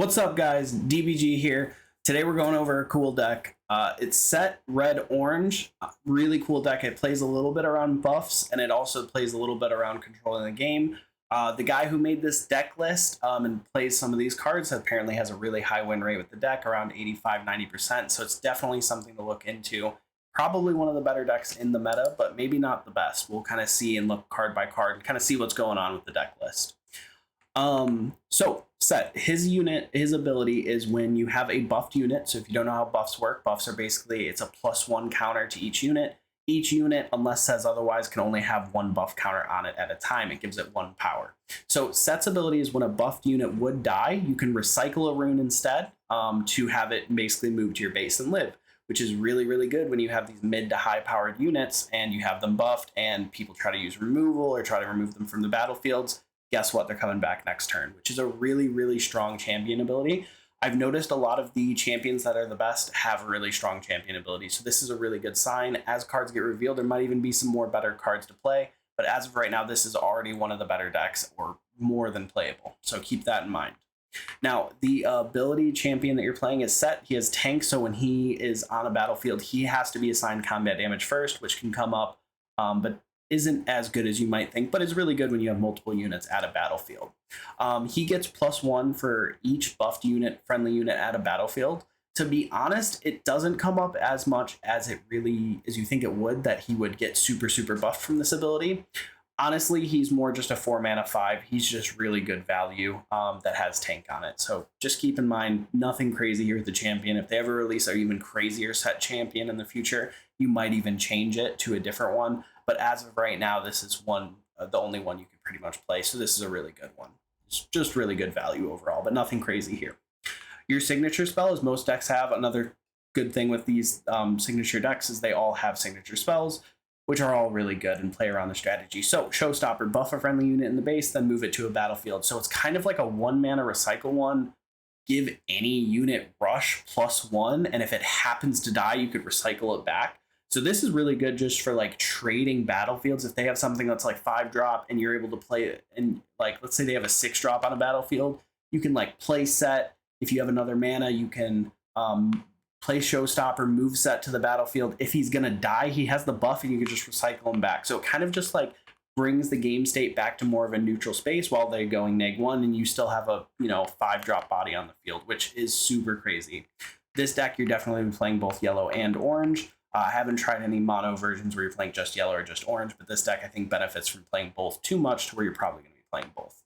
What's up, guys? DBG here. Today we're going over a cool deck. It's Sett Red Orange. Really cool deck. It plays a little bit around buffs, and it also plays a little bit around controlling the game. The guy who made this deck list and plays some of these cards apparently has a really high win rate with the deck, around 85-90%. So it's definitely something to look into. Probably one of the better decks in the meta, but maybe not the best. We'll kind of see and look card by card and kind of see what's going on with the deck list. So Sett, his ability is when you have a buffed unit. So if you don't know how buffs work, buffs are basically, it's a +1 counter to each unit. Each unit, unless says otherwise, can only have one buff counter on it at a time. It gives it 1 power. So Sett's ability is when a buffed unit would die, you can recycle a rune instead to have it basically move to your base and live, which is really, really good when you have these mid to high powered units and you have them buffed and people try to use removal or try to remove them from the battlefields. Guess what? They're coming back next turn, which is a really, really strong champion ability. I've noticed a lot of the champions that are the best have really strong champion ability. So this is a really good sign. As cards get revealed, there might even be some more better cards to play. But as of right now, this is already one of the better decks or more than playable. So keep that in mind. Now, the ability champion that you're playing is Sett. He has tank, so when he is on a battlefield, he has to be assigned combat damage first, which can come up, but isn't as good as you might think, but is really good when you have multiple units at a battlefield. He gets +1 for each buffed unit, friendly unit at a battlefield. To be honest, it doesn't come up as much as you think it would, that he would get super buffed from this ability. Honestly, he's more just a 4-mana 5. He's just really good value that has tank on it. So just keep in mind, nothing crazy here with the champion. If they ever release an even crazier Sett champion in the future, you might even change it to a different one. But as of right now, this is the only one you can pretty much play. So this is a really good one. It's just really good value overall, but nothing crazy here. Your signature spell, as most decks have, another good thing with these signature decks is they all have signature spells, which are all really good and play around the strategy. So Showstopper, buff a friendly unit in the base, then move it to a battlefield. So it's kind of like a 1-mana recycle one. Give any unit rush +1, and if it happens to die, you could recycle it back. So this is really good just for like trading battlefields. If they have something that's like 5-drop and you're able to play it, and like let's say they have a 6-drop on a battlefield, you can like play Sett. If you have another mana, you can play Showstopper, move Sett to the battlefield. If he's gonna die, he has the buff and you can just recycle him back. So it kind of just like brings the game state back to more of a neutral space while they're going -1, and you still have a 5-drop body on the field, which is super crazy. This deck, you're definitely playing both yellow and orange. I haven't tried any mono versions where you're playing just yellow or just orange, but this deck I think benefits from playing both too much to where you're probably going to be playing both.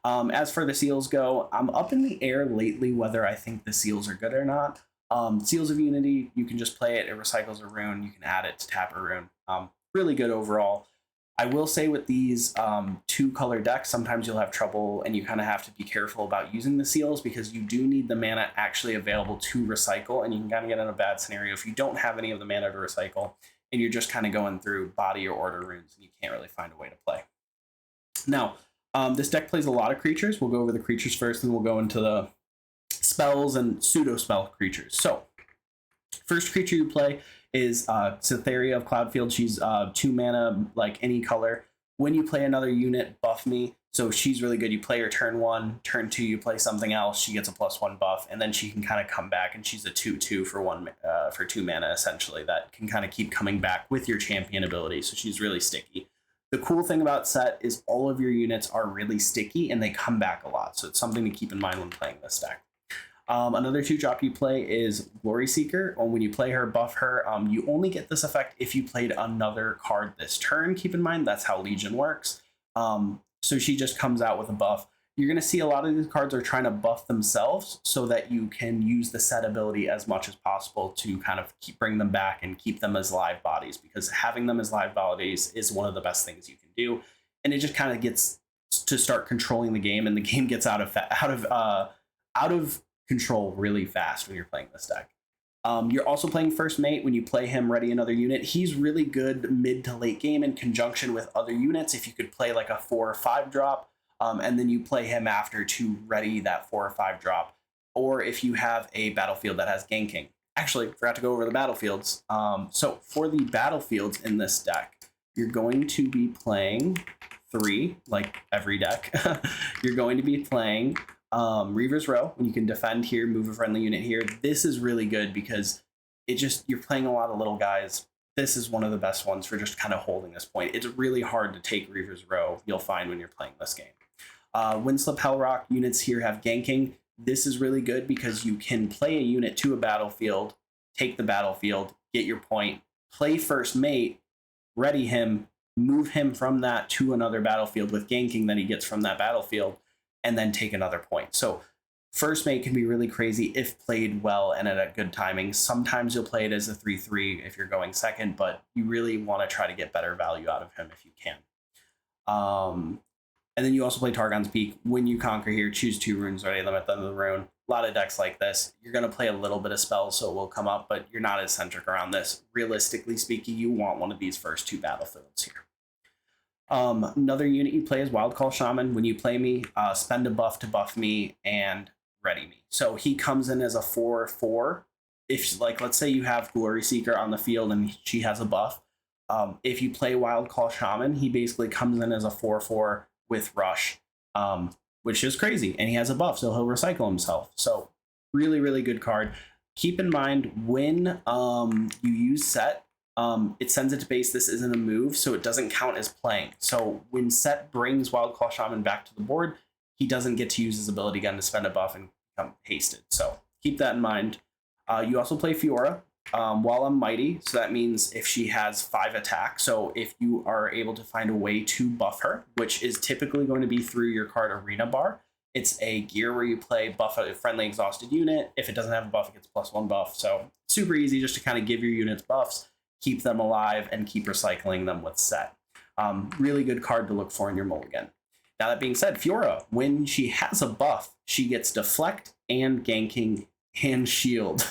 As for the seals go, I'm up in the air lately whether I think the seals are good or not. Seals of Unity, you can just play it. It recycles a rune. You can add it to tap a rune. Really good overall. I will say with these 2-color decks, sometimes you'll have trouble and you kind of have to be careful about using the seals because you do need the mana actually available to recycle, and you can kind of get in a bad scenario if you don't have any of the mana to recycle and you're just kind of going through body or order runes and you can't really find a way to play. Now, this deck plays a lot of creatures. We'll go over the creatures first and we'll go into the spells and pseudo-spell creatures. So, first creature you play is Cytheria of Cloudfield. She's 2 mana, like any color. When you play another unit, buff me. So she's really good. You play her turn 1, turn 2, you play something else. She gets a +1 buff, and then she can kind of come back, and she's a 2/2 for 2 mana essentially. That can kind of keep coming back with your champion ability. So she's really sticky. The cool thing about Sett is all of your units are really sticky and they come back a lot. So it's something to keep in mind when playing this deck. Another 2-drop you play is Glory Seeker. When you play her, buff her. You only get this effect if you played another card this turn. Keep in mind, that's how Legion works. So she just comes out with a buff. You're going to see a lot of these cards are trying to buff themselves so that you can use the Sett ability as much as possible to kind of bring them back and keep them as live bodies, because having them as live bodies is one of the best things you can do. And it just kind of gets to start controlling the game, and the game gets out of control really fast when you're playing this deck. You're also playing First Mate. When you play him, ready another unit. He's really good mid to late game in conjunction with other units. If you could play like a 4 or 5-drop, and then you play him after to ready that 4 or 5-drop, or if you have a battlefield that has ganking. Actually, forgot to go over the battlefields. So for the battlefields in this deck, you're going to be playing 3, like every deck. You're going to be playing Reaver's Row, when you can defend here, move a friendly unit here. This is really good because you're playing a lot of little guys. This is one of the best ones for just kind of holding this point. It's really hard to take Reaver's Row, you'll find when you're playing this game. Windslip Hellrock units here have ganking. This is really good because you can play a unit to a battlefield, take the battlefield, get your point, play first mate, ready him, move him from that to another battlefield with ganking that he gets from that battlefield, and then take another point. So first mate can be really crazy if played well and at a good timing. Sometimes you'll play it as a 3/3 if you're going second, but you really want to try to get better value out of him if you can. And then you also play Targon's Peak. When you conquer here, choose 2 runes, ready limit them to the rune. A lot of decks like this. You're going to play a little bit of spells, so it will come up, but you're not as centric around this. Realistically speaking, you want one of these first 2 battlefields here. Another unit you play is Wildcall Shaman. When you play me, spend a buff to buff me and ready me. So he comes in as a 4/4. If, like, let's say you have Glory Seeker on the field and she has a buff. If you play Wildcall Shaman, he basically comes in as a 4/4 with Rush, which is crazy. And he has a buff, so he'll recycle himself. So really, really good card. Keep in mind when you use Sett, it sends it to base. This isn't a move, so it doesn't count as playing. So when Sett brings Wildclaw Shaman back to the board, he doesn't get to use his ability gun to spend a buff and become hasted. So keep that in mind. You also play Fiora while I'm mighty, so that means if she has 5 attack. So if you are able to find a way to buff her, which is typically going to be through your card Arena Bar. It's a gear where you play buff a friendly exhausted unit. If it doesn't have a buff, it gets +1 buff. So super easy just to kind of give your units buffs, keep them alive, and keep recycling them with Sett. Really good card to look for in your mulligan. Now that being said, Fiora, when she has a buff, she gets deflect and ganking and shield,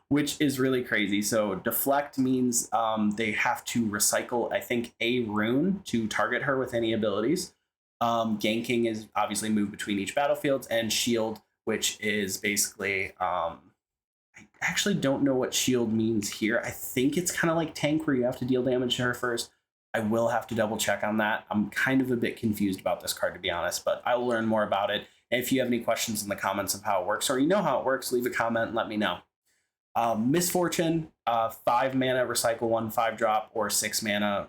which is really crazy. So deflect means they have to recycle, I think, a rune to target her with any abilities. Ganking is obviously move between each battlefield, and shield, which is basically, I actually don't know what shield means here. I think it's kind of like tank where you have to deal damage to her first. I will have to double check on that. I'm kind of a bit confused about this card, to be honest, but I will learn more about it. And if you have any questions in the comments of how it works, or you know how it works, leave a comment and let me know. Misfortune, 5 mana, recycle 1 5-drop, or 6 mana,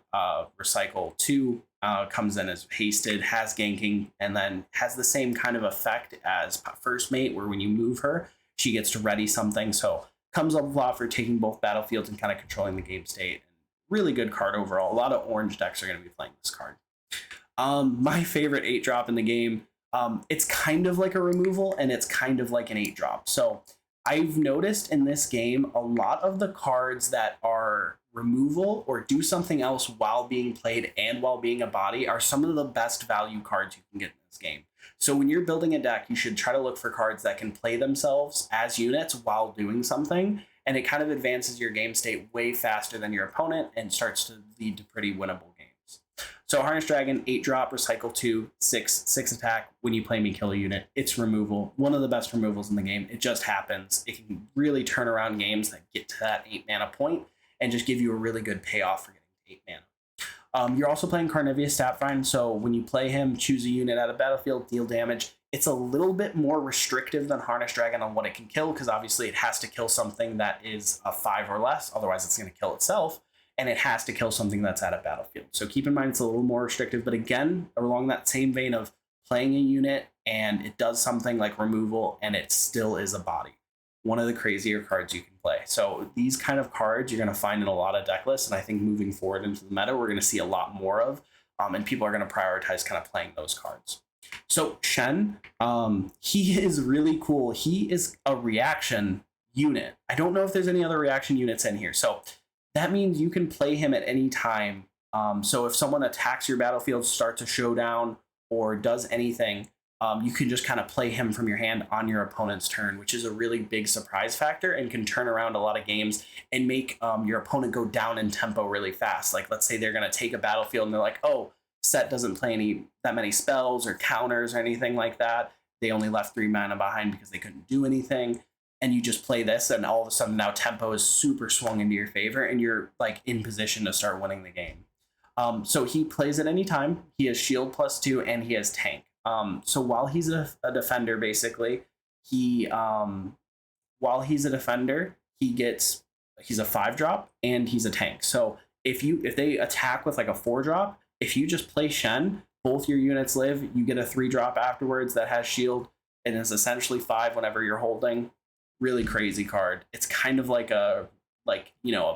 recycle 2, comes in as hasted, has ganking, and then has the same kind of effect as First Mate, where when you move her, she gets to ready something. So comes up a lot for taking both battlefields and kind of controlling the game state. Really good card overall. A lot of orange decks are going to be playing this card. My favorite 8-drop in the game, it's kind of like a removal, and it's kind of like an 8-drop. So I've noticed in this game a lot of the cards that are removal or do something else while being played and while being a body are some of the best value cards you can get in this game. So when you're building a deck, you should try to look for cards that can play themselves as units while doing something, and it kind of advances your game state way faster than your opponent and starts to lead to pretty winnable games. So Harness Dragon, 8-drop, recycle 2, 6 attack. When you play me, kill a unit. It's removal. One of the best removals in the game. It just happens. It can really turn around games that get to that 8 mana point and just give you a really good payoff for getting 8 mana. You're also playing Carnivia Statfind, so when you play him, choose a unit out of battlefield, deal damage. It's a little bit more restrictive than Harness Dragon on what it can kill, because obviously it has to kill something that is a 5 or less, otherwise it's going to kill itself, and it has to kill something that's out of battlefield. So keep in mind it's a little more restrictive, but again, along that same vein of playing a unit and it does something like removal and it still is a body. One of the crazier cards you can play. So these kind of cards you're going to find in a lot of deck lists, and I think moving forward into the meta, we're going to see a lot more of, and people are going to prioritize kind of playing those cards. So Shen, he is really cool. He is a reaction unit. I don't know if there's any other reaction units in here. So that means you can play him at any time. So if someone attacks your battlefield, starts a showdown, or does anything, you can just kind of play him from your hand on your opponent's turn, which is a really big surprise factor and can turn around a lot of games and make your opponent go down in tempo really fast. Like, let's say they're going to take a battlefield and they're like, oh, Sett doesn't play that many spells or counters or anything like that. They only left 3 mana behind because they couldn't do anything. And you just play this, and all of a sudden now tempo is super swung into your favor, and you're like in position to start winning the game. So he plays at any time. He has shield +2 and he has tank. So while he's a defender, basically, he while he's a defender, he's a 5-drop and he's a tank. So if they attack with like a 4-drop, if you just play Shen, both your units live. You get a 3-drop afterwards that has shield and is essentially 5 whenever you're holding. Really crazy card. It's kind of like a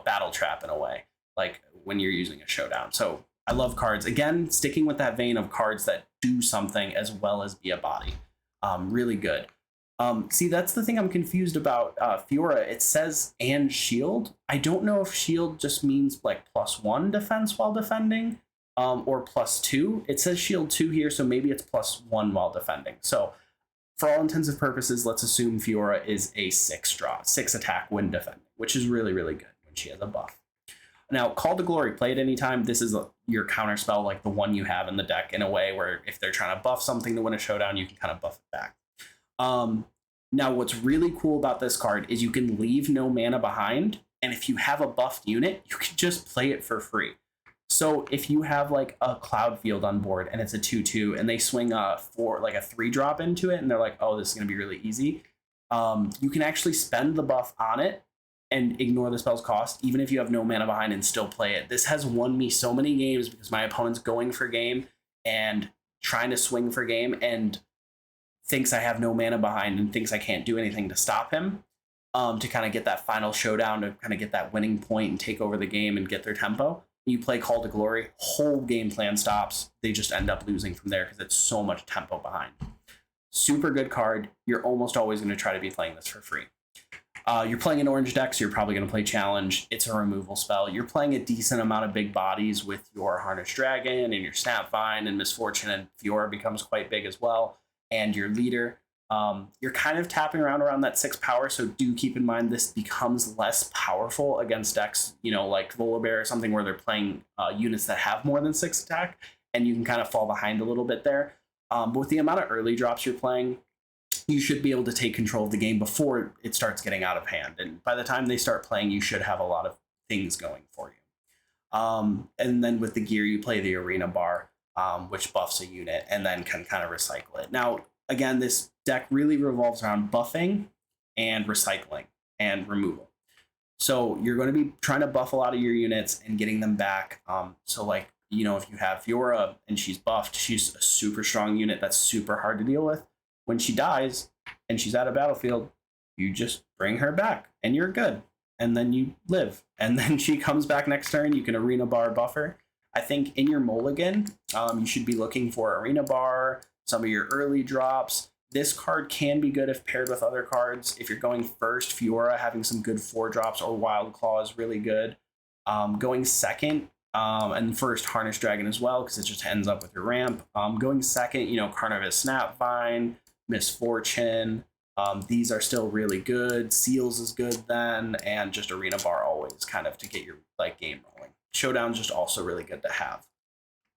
battle trap in a way, like when you're using a showdown. So I love cards. Again, sticking with that vein of cards that do something as well as be a body. Really good. See, that's the thing I'm confused about Fiora. It says and shield. I don't know if shield just means like +1 defense while defending, or +2. It says shield 2 here, so maybe it's +1 while defending. So for all intents and purposes, let's assume Fiora is a 6 attack when defending, which is really, really good when she has a buff. Now, Call to Glory, play at any time. This is your counter spell, like the one you have in the deck, in a way where if they're trying to buff something to win a showdown, you can kind of buff it back. Now, what's really cool about this card is you can leave no mana behind, and if you have a buffed unit, you can just play it for free. So if you have like a Cloud Field on board and it's a 2/2, and they swing a 3-drop into it, and they're like, oh, this is going to be really easy, you can actually spend the buff on it and ignore the spell's cost, even if you have no mana behind, and still play it. This has won me so many games because my opponent's going for game and trying to swing for game and thinks I have no mana behind and thinks I can't do anything to stop him, to kind of get that final showdown, to kind of get that winning point and take over the game and get their tempo. You play Call to Glory, whole game plan stops. They just end up losing from there because it's so much tempo behind. Super good card. You're almost always going to try to be playing this for free. You're playing an orange deck, so you're probably going to play Challenge. It's a removal spell. You're playing a decent amount of big bodies with your Harnessed Dragon and your Snapvine and Misfortune, and Fiora becomes quite big as well, and your leader. You're kind of tapping around that 6 power, so do keep in mind this becomes less powerful against decks, like Volibear or something where they're playing units that have more than 6 attack, and you can kind of fall behind a little bit there. But with the amount of early drops you're playing, you should be able to take control of the game before it starts getting out of hand. And by the time they start playing, you should have a lot of things going for you. And then with the gear, you play the Arena Bar, which buffs a unit and then can kind of recycle it. Now, again, this deck really revolves around buffing and recycling and removal. So you're going to be trying to buff a lot of your units and getting them back. So like, if you have Fiora and she's buffed, she's a super strong unit that's super hard to deal with. When she dies and she's out of battlefield, you just bring her back and you're good. And then you live. And then she comes back next turn. You can Arena Bar buffer. I think in your mulligan, you should be looking for Arena Bar, some of your early drops. This card can be good if paired with other cards. If you're going first, Fiora having some good 4-drops or Wild Claw is really good. Going second, and first, Harnessed Dragon as well, because it just ends up with your ramp. Going second, Carnivorous Snapvine, Misfortune. These are still really good. Seals is good then, and just Arena Bar always kind of to get your game rolling. Showdown's just also really good to have.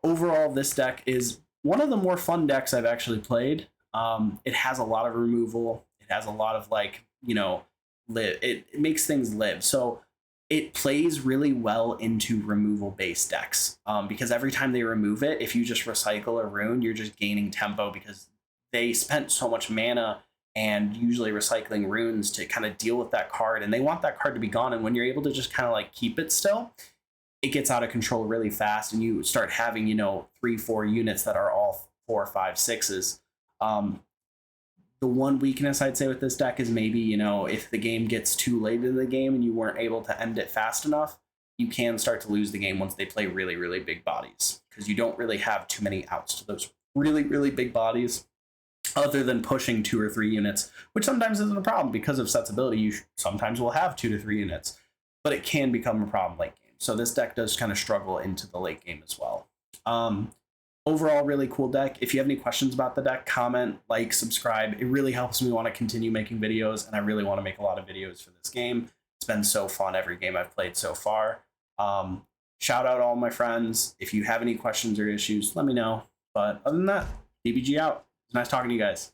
Overall, this deck is one of the more fun decks I've actually played. It has a lot of removal. It has a lot of live. It makes things live. So it plays really well into removal-based decks, because every time they remove it, if you just recycle a rune, you're just gaining tempo because they spent so much mana and usually recycling runes to kind of deal with that card, and they want that card to be gone. And when you're able to just kind of keep it still, it gets out of control really fast, and you start having 3-4 units that are all 4, 5, 6s. The one weakness I'd say with this deck is maybe, if the game gets too late in the game and you weren't able to end it fast enough, you can start to lose the game once they play really, really big bodies, because you don't really have too many outs to those really, really big bodies other than pushing 2 or 3 units, which sometimes isn't a problem because of Sett's ability. You sometimes will have 2 to 3 units, but it can become a problem late game. So this deck does kind of struggle into the late game as well. Overall, really cool deck. If you have any questions about the deck, comment, subscribe. It really helps me want to continue making videos, and I really want to make a lot of videos for this game. It's been so fun every game I've played so far. Shout out all my friends. If you have any questions or issues, let me know. But other than that, DBG out. It's nice talking to you guys.